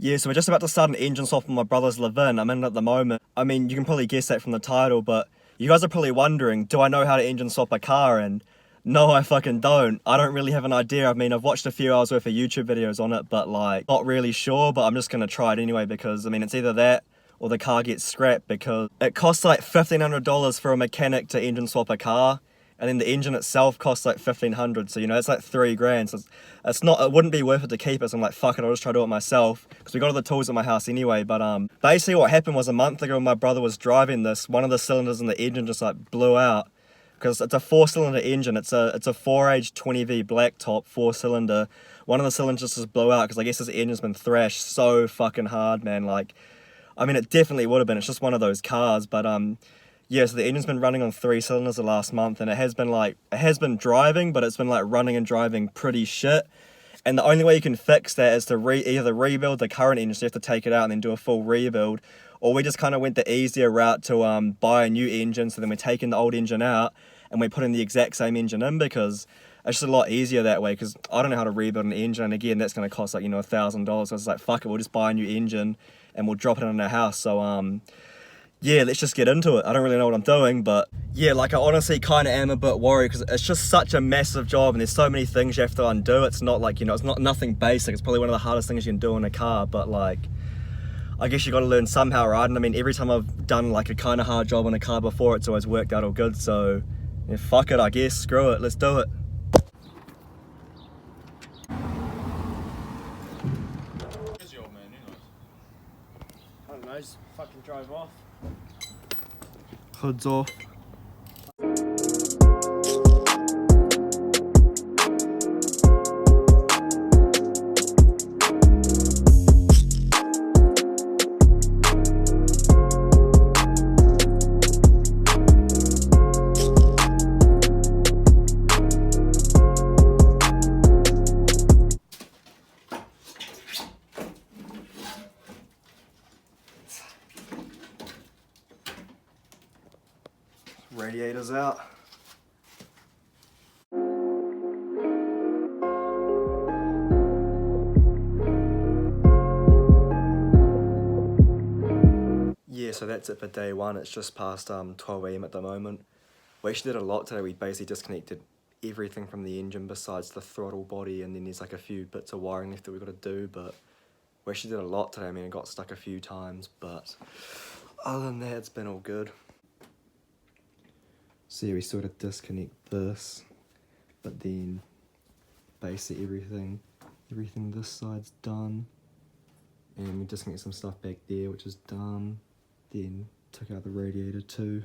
Yeah, so we're just about to start an engine swap on my brother's Levin. I'm in it at the moment. I mean, you can probably guess that from the title, but you guys are probably wondering, do I know how to engine swap a car? And no, I fucking don't. I don't really have an idea. I mean, I've watched a few hours worth of YouTube videos on it, but like, not really sure, but I'm just gonna try it anyway because, I mean, it's either that or the car gets scrapped because it costs like $1,500 for a mechanic to engine swap a car. And then the engine itself costs like $1,500, so you know it's like $3,000. So it's not, it wouldn't be worth it to keep it. So I'm like, fuck it, I'll just try to do it myself because we got all the tools at my house anyway. But basically what happened was a month ago when my brother was driving this, one of the cylinders in the engine just like blew out because it's a 4-cylinder engine. It's a 4H 20V blacktop 4-cylinder. One of the cylinders just blew out because I guess this engine's been thrashed so fucking hard, man. Like, I mean, it definitely would have been. It's just one of those cars, but yeah, so the engine's been running on 3 cylinders the last month, and it has been driving, but it's been like running and driving pretty shit. And the only way you can fix that is to either rebuild the current engine, so you have to take it out and then do a full rebuild, or we just kind of went the easier route to buy a new engine. So then we're taking the old engine out and we're putting the exact same engine in because it's just a lot easier that way. Because I don't know how to rebuild an engine, and again, that's going to cost like, you know, $1,000. So it's like, fuck it, we'll just buy a new engine and we'll drop it in our house. So yeah, let's just get into it. I don't really know what I'm doing, but yeah, like I honestly kind of am a bit worried because it's just such a massive job and there's so many things you have to undo. It's not like, you know, it's not nothing basic. It's probably one of the hardest things you can do in a car, but like, I guess you got to learn somehow, right? And I mean, every time I've done like a kind of hard job on a car before, it's always worked out all good. So yeah, fuck it, I guess. Screw it. Let's do it. Where's the old man, who knows? I don't know, just fucking drove off. Hood's off. Radiator's out. Yeah, so that's it for day one. It's just past 12 AM at the moment. We actually did a lot today. We basically disconnected everything from the engine besides the throttle body, and then there's like a few bits of wiring left that we've got to do, but we actually did a lot today. I mean, it got stuck a few times, but other than that, it's been all good. So yeah, we sort of disconnect this, but then basically everything this side's done. And we disconnect some stuff back there, which is done. Then took out the radiator too.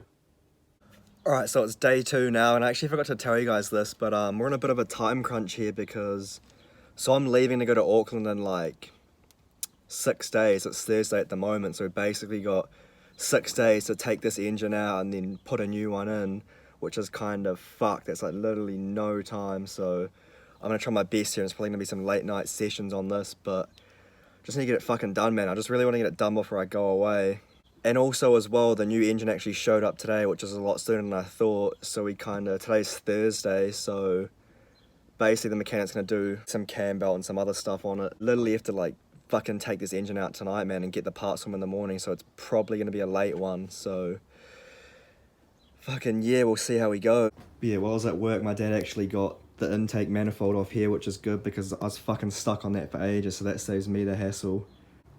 Alright, so it's day 2 now, and I actually forgot to tell you guys this, but we're on a bit of a time crunch here because, so I'm leaving to go to Auckland in like 6 days. It's Thursday at the moment, so we basically got 6 days to take this engine out and then put a new one in, which is kind of fucked. That's like literally no time, so I'm gonna try my best here. It's probably gonna be some late night sessions on this, but just need to get it fucking done, man. I just really want to get it done before I go away. And also as well, the new engine actually showed up today, which is a lot sooner than I thought. So we today's Thursday, so basically the mechanic's gonna do some cam belt and some other stuff on it. Literally have to like fucking take this engine out tonight, man, and get the parts from in the morning, so it's probably gonna be a late one, so fucking yeah, we'll see how we go. Yeah, while I was at work, my dad actually got the intake manifold off here, which is good because I was fucking stuck on that for ages, so that saves me the hassle.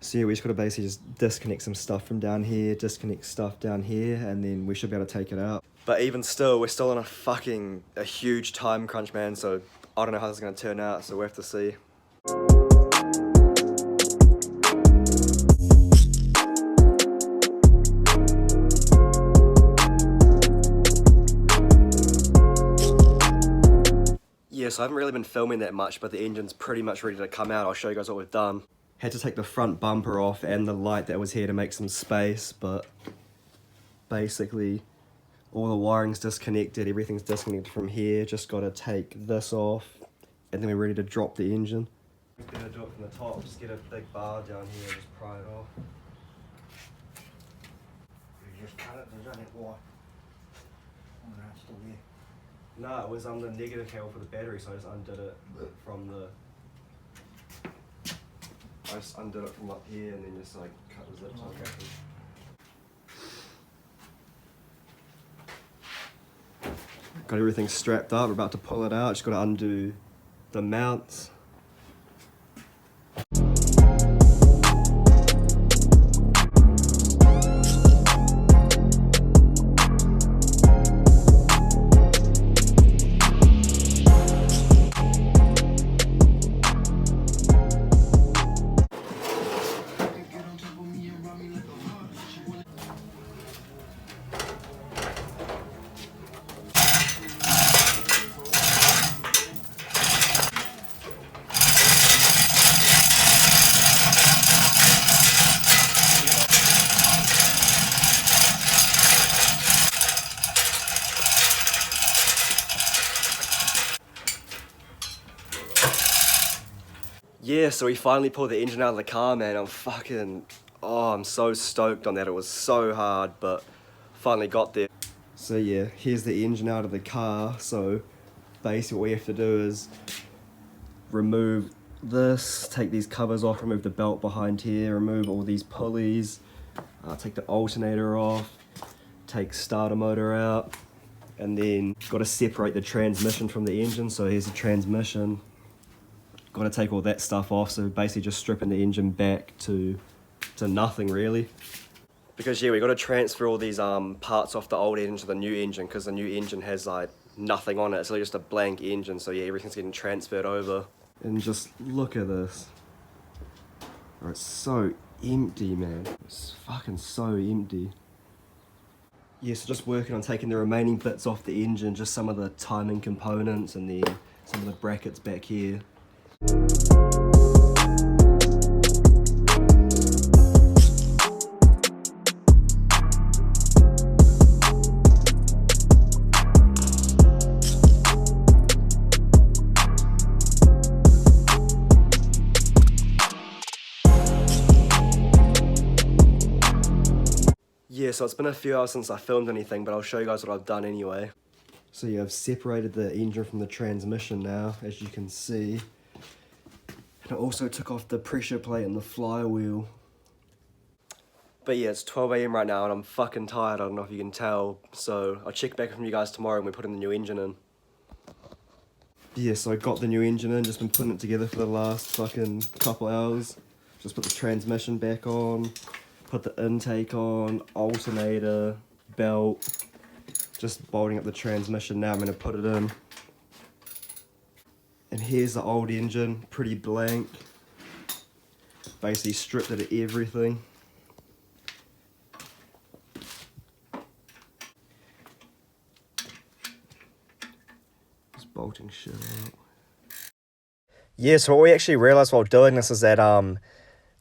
So yeah, we just gotta basically just disconnect some stuff from down here, disconnect stuff down here, and then we should be able to take it out. But even still, we're still on a huge time crunch, man, so I don't know how this is gonna turn out, so we'll have to see. Yeah, so I haven't really been filming that much, but the engine's pretty much ready to come out. I'll show you guys what we've done. Had to take the front bumper off and the light that was here to make some space, but basically all the wiring's disconnected, everything's disconnected from here. Just gotta take this off, and then we're ready to drop the engine. I'm gonna do it from the top, just get a big bar down here and just pry it off. You just cut it, there's only wire. Oh, no, it's still there. No, it was on the negative cable for the battery, so I just undid it from the... I just undid it from up here and then just like cut the zip tie back. Got everything strapped up, we're about to pull it out, just got to undo the mounts. Yeah, so we finally pulled the engine out of the car, man. I'm so stoked on that. It was so hard, but finally got there. So yeah, here's the engine out of the car. So basically what we have to do is remove this, take these covers off, remove the belt behind here, remove all these pulleys, take the alternator off, take starter motor out, and then got to separate the transmission from the engine. So here's the transmission. Got to take all that stuff off, so basically just stripping the engine back to nothing really. Because yeah, we got to transfer all these parts off the old engine to the new engine, because the new engine has like nothing on it. It's really just a blank engine, so yeah, everything's getting transferred over. And just look at this. Oh, it's so empty, man. It's fucking so empty. Yeah, so just working on taking the remaining bits off the engine, just some of the timing components and then some of the brackets back here. Yeah, so it's been a few hours since I filmed anything, but I'll show you guys what I've done anyway. So yeah, I've separated the engine from the transmission now, as you can see. And I also took off the pressure plate and the flywheel. But yeah, it's 12 AM right now and I'm fucking tired, I don't know if you can tell. So I'll check back from you guys tomorrow when we put in the new engine in. Yeah, so I got the new engine in, just been putting it together for the last fucking couple hours. Just put the transmission back on, put the intake on, alternator, belt. Just bolting up the transmission now, I'm gonna put it in. And here's the old engine, pretty blank. Basically stripped it of everything. Just bolting shit out. Yeah, so what we actually realised while doing this is that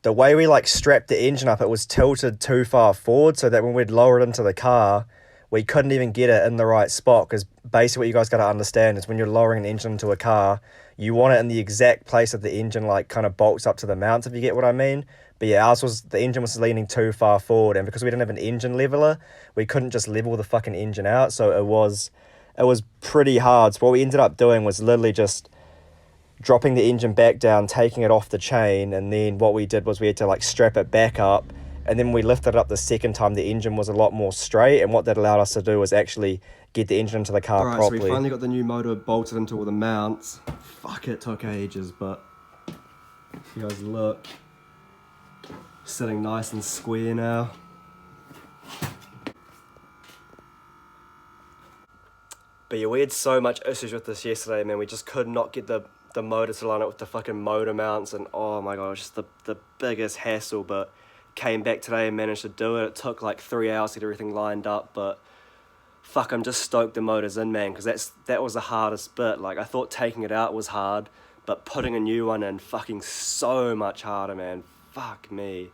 the way we like strapped the engine up, it was tilted too far forward, so that when we'd lower it into the car, we couldn't even get it in the right spot. Because basically what you guys got to understand is when you're lowering an engine into a car, you want it in the exact place that the engine like kind of bolts up to the mounts, if you get what I mean. But yeah, the engine was leaning too far forward, and because we didn't have an engine leveler, we couldn't just level the fucking engine out, so it was pretty hard. So what we ended up doing was literally just dropping the engine back down, taking it off the chain, and then what we did was we had to like strap it back up, and then when we lifted it up the second time, the engine was a lot more straight, and what that allowed us to do was actually get the engine into the car properly. Alright, so we finally got the new motor bolted into all the mounts. Fuck, it took ages, but if you guys look, sitting nice and square now. But yeah, we had so much issues with this yesterday, man. We just could not get the motor to line up with the fucking motor mounts, and oh my god, just the biggest hassle. But came back today and managed to do it. It took like 3 hours to get everything lined up, but fuck, I'm just stoked the motor's in, man, because that was the hardest bit. Like, I thought taking it out was hard, but putting a new one in, fucking so much harder, man. Fuck me.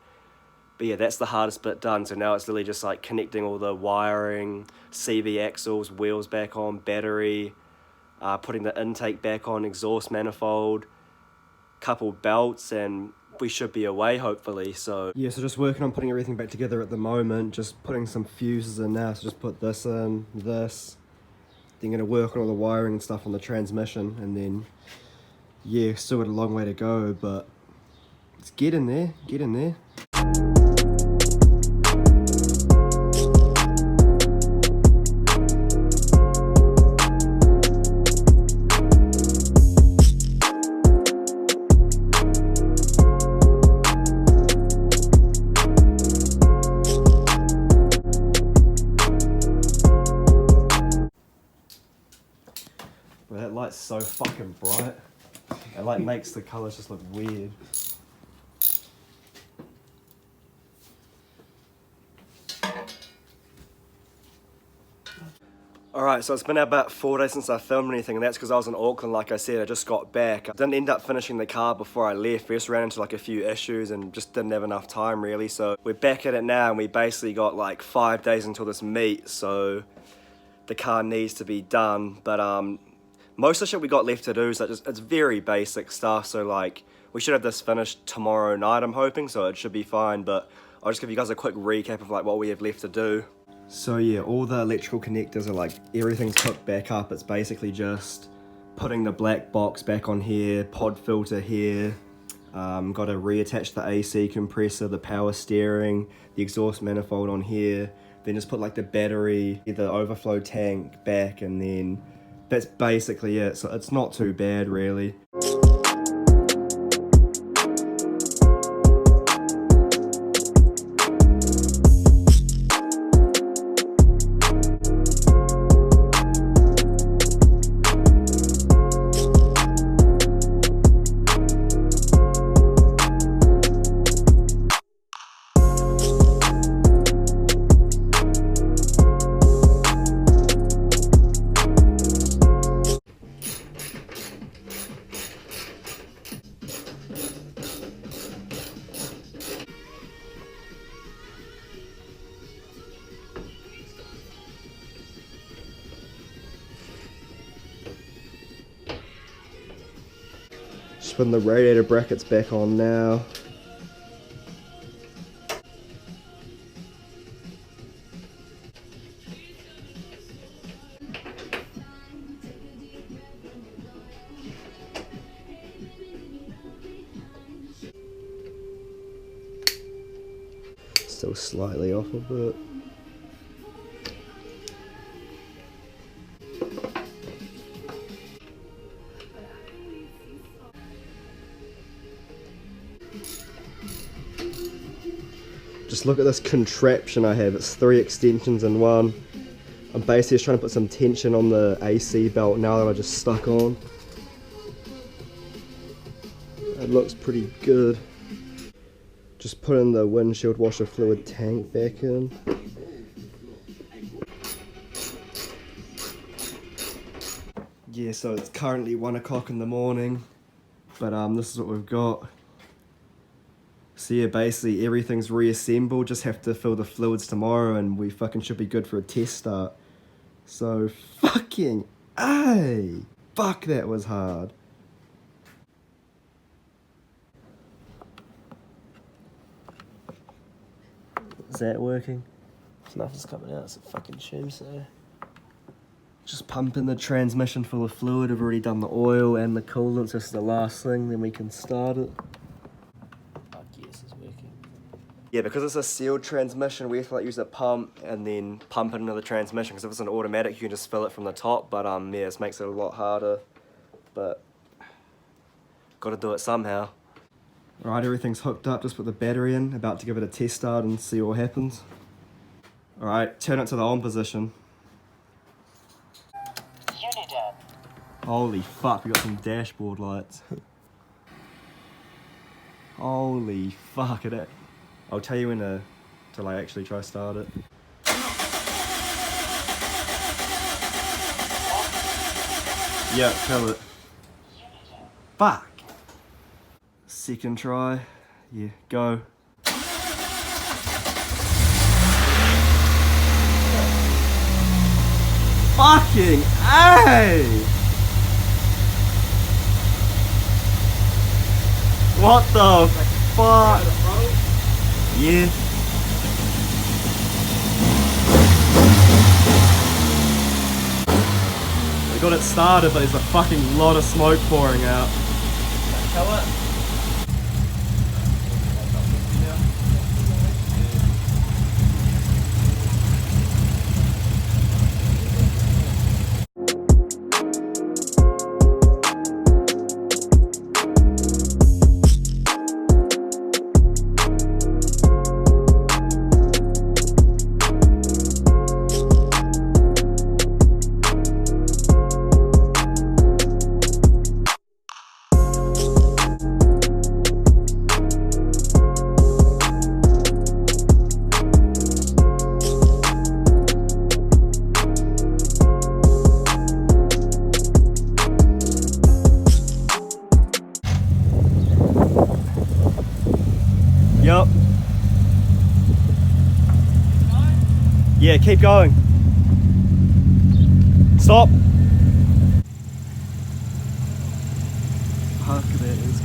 But yeah, that's the hardest bit done. So now it's literally just like connecting all the wiring, CV axles, wheels back on, battery, putting the intake back on, exhaust manifold, couple belts, and we should be away hopefully. So yeah, so just working on putting everything back together at the moment, just putting some fuses in now. So just put this in, this, then gonna work on all the wiring and stuff on the transmission, and then yeah, still got a long way to go, but Let's get in there, get in there. Bro, that light's so fucking bright. It like makes the colours just look weird. Alright, so it's been about 4 days since I filmed anything, and that's because I was in Auckland, like I said. I just got back. I didn't end up finishing the car before I left. We just ran into like a few issues and just didn't have enough time really. So we're back at it now, and we basically got like 5 days until this meet, so the car needs to be done. But most of the shit we got left to do is like it's very basic stuff, so like we should have this finished tomorrow night, I'm hoping, so it should be fine. But I'll just give you guys a quick recap of like what we have left to do. So yeah, all the electrical connectors are like, everything's hooked back up. It's basically just putting the black box back on here, pod filter here, got to reattach the AC compressor, the power steering, the exhaust manifold on here, then just put like the battery, the overflow tank back, and then that's basically it. So it's not too bad really. Just putting the radiator brackets back on now. Still slightly off a bit. Just look at this contraption I have. It's 3 extensions in one. I'm basically just trying to put some tension on the AC belt now that I just stuck on. It looks pretty good. Just putting the windshield washer fluid tank back in. Yeah, so it's currently 1 o'clock in the morning, but this is what we've got. So yeah, basically everything's reassembled, just have to fill the fluids tomorrow and we fucking should be good for a test start. So fucking A! Fuck, that was hard. Is that working? Nothing's coming out, it's a fucking shame, so. Just pumping the transmission full of fluid. I've already done the oil and the coolant, so this is the last thing, then we can start it. Yeah, because it's a sealed transmission, we have to like use a pump and then pump it into the transmission, because if it's an automatic you can just fill it from the top, but yeah, this makes it a lot harder, but gotta do it somehow. Alright, everything's hooked up, just put the battery in, about to give it a test start and see what happens. Alright, turn it to the on position. Holy fuck, we got some dashboard lights. Holy fuck, it. I'll tell you when to like actually try start it. Yeah, kill it. Fuck. Second try. Yeah, go. Fucking A! What the fuck? Yeah. We got it started, but there's a fucking lot of smoke pouring out. Yep. Yeah, keep going. Stop. Fuck, that is